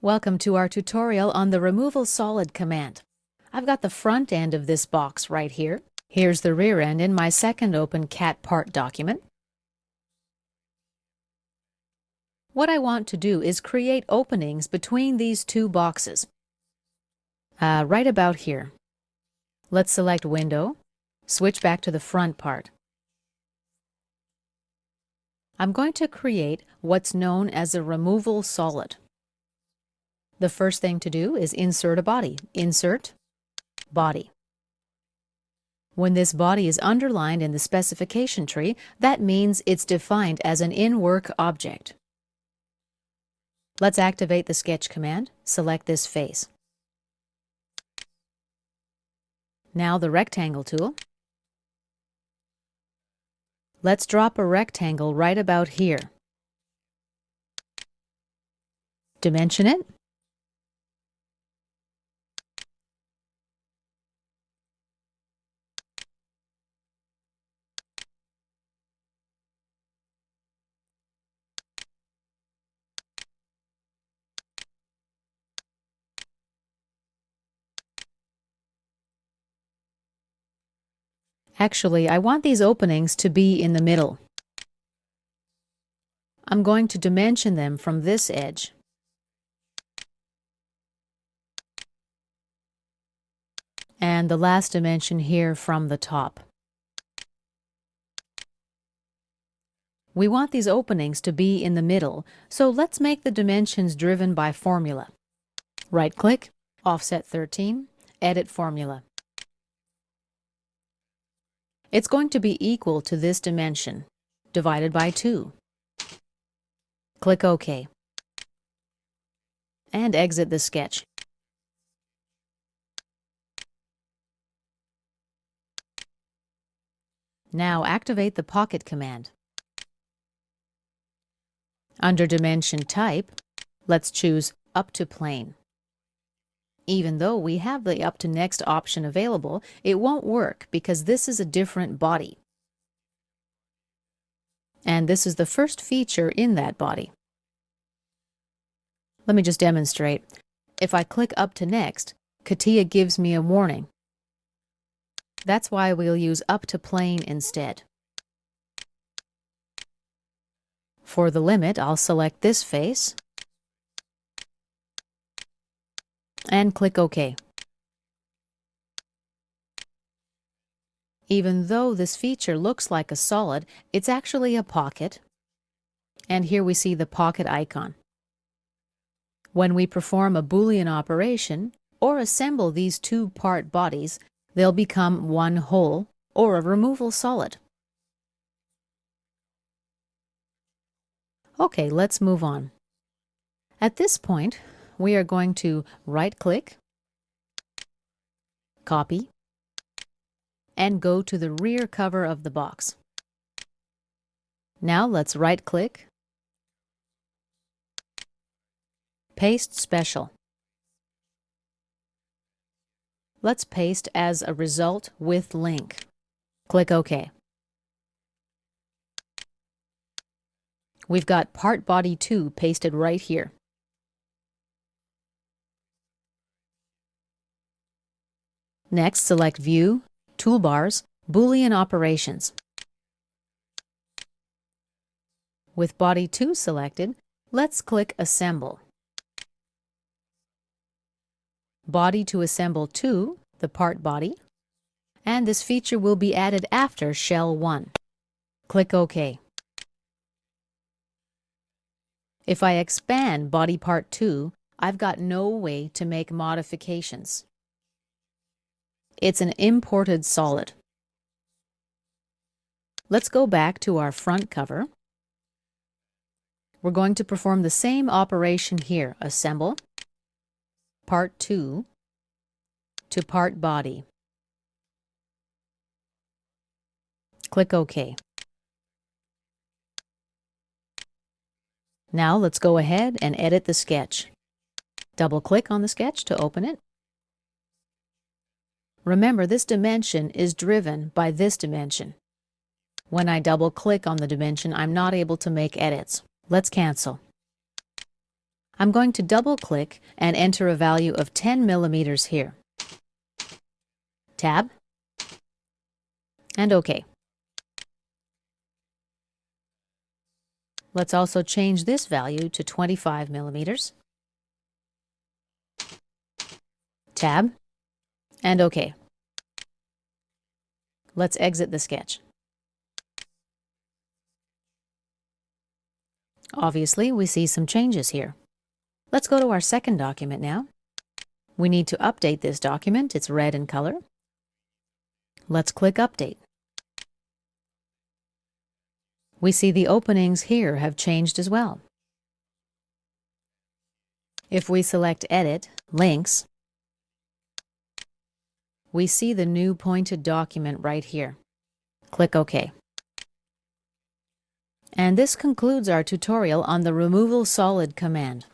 Welcome to our tutorial on the Removal Solid command. I've got the front end of this box right here. Here's the rear end in my second open CAT part document. What I want to do is create openings between these two boxes. Right about here. Let's select Window, switch back to the front part. I'm going to create what's known as a removal solid. The first thing to do is insert a body. Insert, Body. When this body is underlined in the specification tree, that means it's defined as an in-work object. Let's activate the Sketch command. Select this face. Now the Rectangle tool. Let's drop a rectangle right about here. Dimension it. Actually, I want these openings to be in the middle. I'm going to dimension them from this edge. And the last dimension here from the top. We want these openings to be in the middle, so let's make the dimensions driven by formula. Right-click, Offset 13, Edit Formula. It's going to be equal to this dimension, divided by 2. Click OK. And exit the sketch. Now activate the Pocket command. Under Dimension Type, let's choose Up to Plane. Even though we have the Up to Next option available, it won't work because this is a different body. And this is the first feature in that body. Let me just demonstrate. If I click Up to Next, CATIA gives me a warning. That's why we'll use Up to Plane instead. For the limit, I'll select this face and click OK. Even though this feature looks like a solid, it's actually a pocket. And here we see the pocket icon. When we perform a Boolean operation or assemble these two-part bodies, they'll become one whole or a removal solid. Okay, let's move on. At this point, we are going to right-click, copy, and go to the rear cover of the box. Now let's right-click, paste special. Let's paste as a result with link. Click OK. We've got Part Body 2 pasted right here. Next, select View, Toolbars, Boolean Operations. With Body 2 selected, let's click Assemble. Body to assemble to the part body, and this feature will be added after Shell 1. Click OK. If I expand Body Part 2, I've got no way to make modifications. It's an imported solid. Let's go back to our front cover. We're going to perform the same operation here. Assemble Part 2 to Part Body. Click OK. Now let's go ahead and edit the sketch. Double-click on the sketch to open it. Remember, this dimension is driven by this dimension. When I double-click on the dimension, I'm not able to make edits. Let's cancel. I'm going to double-click and enter a value of 10 millimeters here. Tab, and OK. Let's also change this value to 25 millimeters. Tab, and OK. Let's exit the sketch. Obviously, we see some changes here. Let's go to our second document now. We need to update this document. It's red in color. Let's click Update. We see the openings here have changed as well. If we select Edit, Links, we see the new pointed document right here. Click OK. And this concludes our tutorial on the Removal Solid command.